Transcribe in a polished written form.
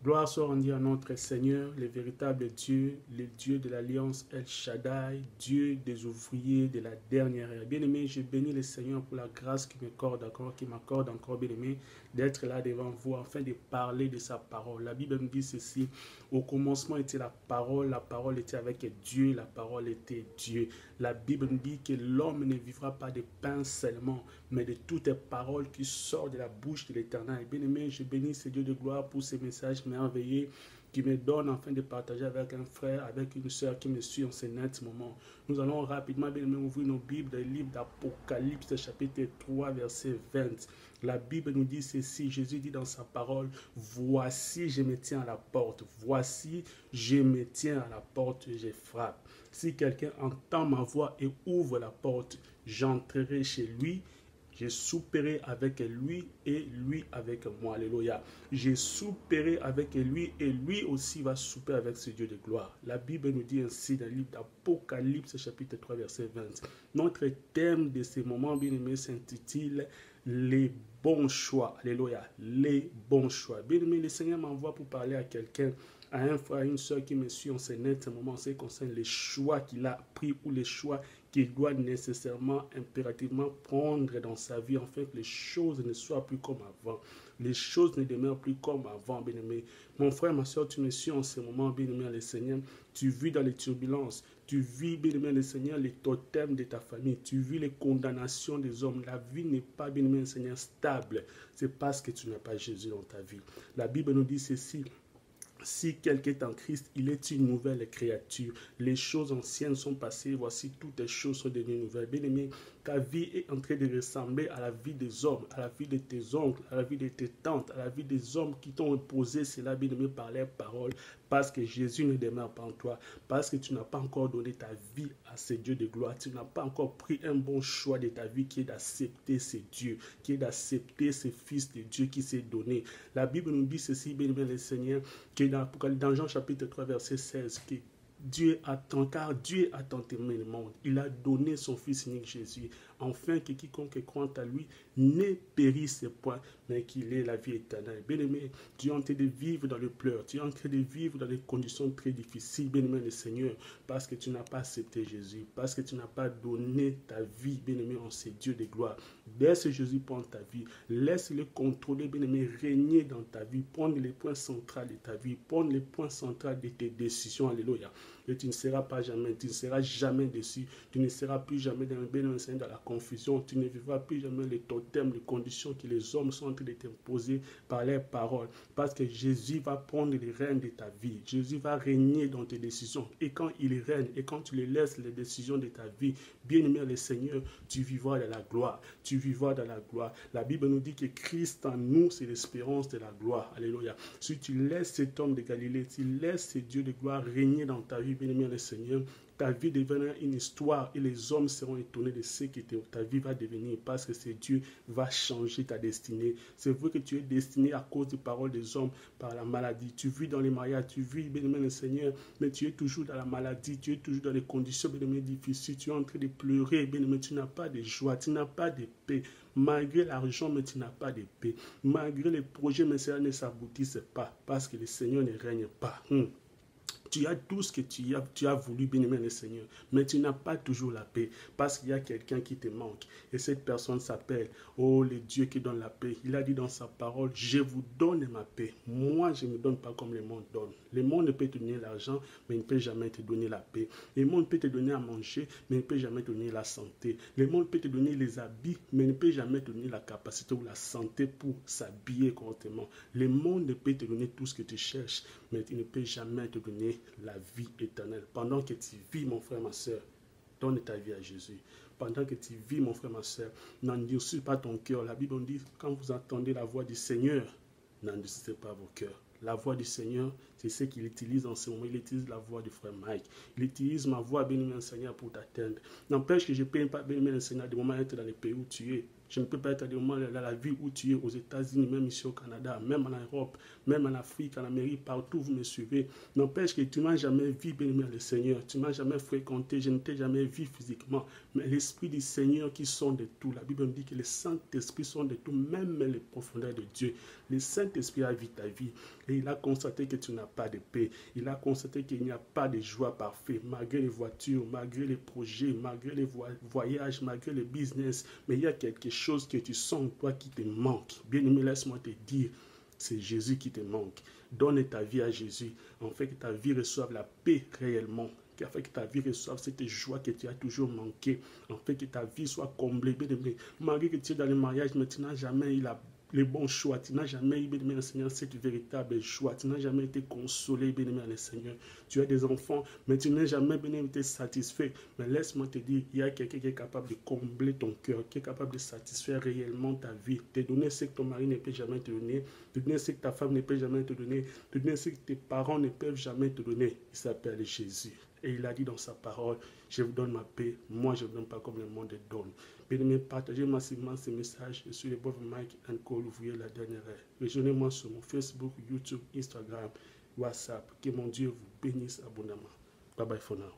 Gloire soit rendue à notre Seigneur, le véritable Dieu, le Dieu de l'Alliance El Shaddai, Dieu des ouvriers de la dernière ère. Bien-aimé, je bénis le Seigneur pour la grâce qui m'accorde encore, bien-aimé, d'être là devant vous, afin de parler de sa parole. La Bible nous dit ceci: au commencement était la parole était avec Dieu, la parole était Dieu. La Bible nous dit que l'homme ne vivra pas de pain seulement, mais de toutes les paroles qui sortent de la bouche de l'Éternel. Bien-aimé, je bénis ce Dieu de gloire pour ces messages merveilleux qui me donne afin de partager avec un frère, avec une soeur qui me suit en ce net moment. Nous allons rapidement, bien aimé, ouvrir nos Bibles dans le livre d'Apocalypse, chapitre 3, verset 20. La Bible nous dit ceci: Jésus dit dans sa parole: voici, je me tiens à la porte. Voici, je me tiens à la porte, je frappe. Si quelqu'un entend ma voix et ouvre la porte, j'entrerai chez lui. Je souperai avec lui et lui avec moi. Alléluia. Je souperai avec lui et lui aussi va souper avec ce Dieu de gloire. La Bible nous dit ainsi dans le livre d'Apocalypse, chapitre 3, verset 20. Notre thème de ce moment bien-aimé s'intitule les bons choix. Alléluia. Les bons choix. Bien-aimé, le Seigneur m'envoie pour parler à quelqu'un, à un frère, à une soeur qui me suit en ce net moment, en ce qui concerne les choix qu'il a pris ou les choix qu'il doit nécessairement, impérativement prendre dans sa vie, afin que les choses ne soient plus comme avant. Les choses ne demeurent plus comme avant, bien-aimé. Mon frère, ma soeur, tu me suis en ce moment, bien-aimé, le Seigneur. Tu vis dans les turbulences. Tu vis, bien-aimé, le Seigneur, les totems de ta famille. Tu vis les condamnations des hommes. La vie n'est pas, bien-aimé, le Seigneur, stable. C'est parce que tu n'as pas Jésus dans ta vie. La Bible nous dit ceci: si quelqu'un est en Christ, il est une nouvelle créature. Les choses anciennes sont passées, voici toutes les choses sont devenues nouvelles. Bien-aimé, ta vie est en train de ressembler à la vie des hommes, à la vie de tes oncles, à la vie de tes tantes, à la vie des hommes qui t'ont imposé cela, bien-aimé, par leurs paroles, parce que Jésus ne demeure pas en toi, parce que tu n'as pas encore donné ta vie à ce Dieu de gloire, tu n'as pas encore pris un bon choix de ta vie qui est d'accepter ce Dieu, qui est d'accepter ce Fils de Dieu qui s'est donné. La Bible nous dit ceci, bien-aimé, le Seigneur, que dans Jean chapitre 3, verset 16, que car Dieu a tant aimé le monde, il a donné son Fils unique Jésus, afin que quiconque croit à lui ne périsse point, mais qu'il ait la vie éternelle. Bien-aimé, tu es en train de vivre dans le pleur, tu es en train de vivre dans des conditions très difficiles, bien-aimé le Seigneur, parce que tu n'as pas accepté Jésus, parce que tu n'as pas donné ta vie, bien-aimé, en ce Dieu de gloire. Laisse Jésus prendre ta vie, laisse-le contrôler, bien-aimé, régner dans ta vie, prendre les points centraux de ta vie, prendre les points centraux de tes décisions. Alléluia. Et tu ne seras jamais déçu, tu ne seras plus jamais dans la confusion, tu ne vivras plus jamais les totems, les conditions que les hommes sont en train de t'imposer par leurs paroles, parce que Jésus va prendre les rênes de ta vie, Jésus va régner dans tes décisions, et quand il règne, et quand tu les laisses les décisions de ta vie, bien-aimé le Seigneur, tu vivras dans la gloire, tu vivras dans la gloire. La Bible nous dit que Christ en nous, c'est l'espérance de la gloire. Alléluia. Si tu laisses cet homme de Galilée, tu laisses ce Dieu de gloire régner dans ta vie, bien-aimé le Seigneur, ta vie deviendra une histoire et les hommes seront étonnés de ce que ta vie va devenir, parce que ce Dieu va changer ta destinée. C'est vrai que tu es destiné à cause des paroles des hommes par la maladie. Tu vis dans les mariages, tu vis, bien-aimé le Seigneur, mais tu es toujours dans la maladie, tu es toujours dans les conditions, bien-aimé, difficiles, tu es en train de pleurer, bien-aimé, tu n'as pas de joie, tu n'as pas de paix. Malgré l'argent, mais tu n'as pas de paix. Malgré les projets, mais cela ne s'aboutissent pas, parce que le Seigneur ne règne pas. Tu as tout ce que tu as voulu, bien-aimé le Seigneur, mais tu n'as pas toujours la paix, parce qu'il y a quelqu'un qui te manque. Et cette personne s'appelle, oh, le Dieu qui donne la paix. Il a dit dans sa parole: je vous donne ma paix. Moi, je ne me donne pas comme le monde donne. Le monde peut te donner l'argent, mais il ne peut jamais te donner la paix. Le monde peut te donner à manger, mais il ne peut jamais te donner la santé. Le monde peut te donner les habits, mais il ne peut jamais te donner la capacité ou la santé pour s'habiller correctement. Le monde peut te donner tout ce que tu cherches, mais il ne peut jamais te donner la vie éternelle. Pendant que tu vis, mon frère, ma soeur, donne ta vie à Jésus. Pendant que tu vis, mon frère, ma soeur, n'endurcis pas ton cœur. La Bible dit, quand vous entendez la voix du Seigneur, n'endurcissez pas vos cœurs. La voix du Seigneur, c'est ce qu'il utilise en ce moment. Il utilise la voix du frère Mike. Il utilise ma voix, bien-aimé Seigneur, pour t'atteindre. N'empêche que je ne peux pas, bien-aimé Seigneur, du moment être dans les pays où tu es. Je ne peux pas être dans la vie où tu es, aux États-Unis, même ici au Canada, même en Europe, même en Afrique, en Amérique, partout vous me suivez. N'empêche que tu ne m'as jamais vu, bien-aimé le Seigneur. Tu ne m'as jamais fréquenté, je ne t'ai jamais vu physiquement. Mais l'Esprit du Seigneur qui sont de tout. La Bible me dit que les Saint-Esprit sont de tout, même les profondeurs de Dieu. Le Saint-Esprit a vu ta vie et il a constaté que tu n'as pas de paix. Il a constaté qu'il n'y a pas de joie parfaite, malgré les voitures, malgré les projets, malgré les voyages, malgré le business. Mais il y a quelque chose que tu sens, toi, qui te manque. Bien-aimé, laisse-moi te dire, c'est Jésus qui te manque. Donne ta vie à Jésus, en fait que ta vie reçoive la paix réellement. Afin que ta vie reçoive cette joie que tu as toujours manqué, en fait que ta vie soit comblée, bien aimé. Malgré que tu es dans le mariage, mais tu n'as jamais eu les bons choix, tu n'as jamais eu, bien aimé le Seigneur, cette véritable joie, tu n'as jamais été consolé, bien aimé le Seigneur. Tu as des enfants, mais tu n'as jamais, bien aimé, été satisfait. Mais laisse-moi te dire, il y a quelqu'un qui est capable de combler ton cœur, qui est capable de satisfaire réellement ta vie, te donner ce que ton mari ne peut jamais te donner, te donner ce que ta femme ne peut jamais te donner, te donner ce que tes parents ne peuvent jamais te donner. Il s'appelle Jésus. Et il a dit dans sa parole, je vous donne ma paix, moi je ne vous donne pas comme le monde donne. Bien-aimés, partagez massivement ces messages sur le Brother Mike and Cole, vous voyez la dernière heure. Rejoignez-moi sur mon Facebook, YouTube, Instagram, WhatsApp. Que mon Dieu vous bénisse abondamment. Bye bye for now.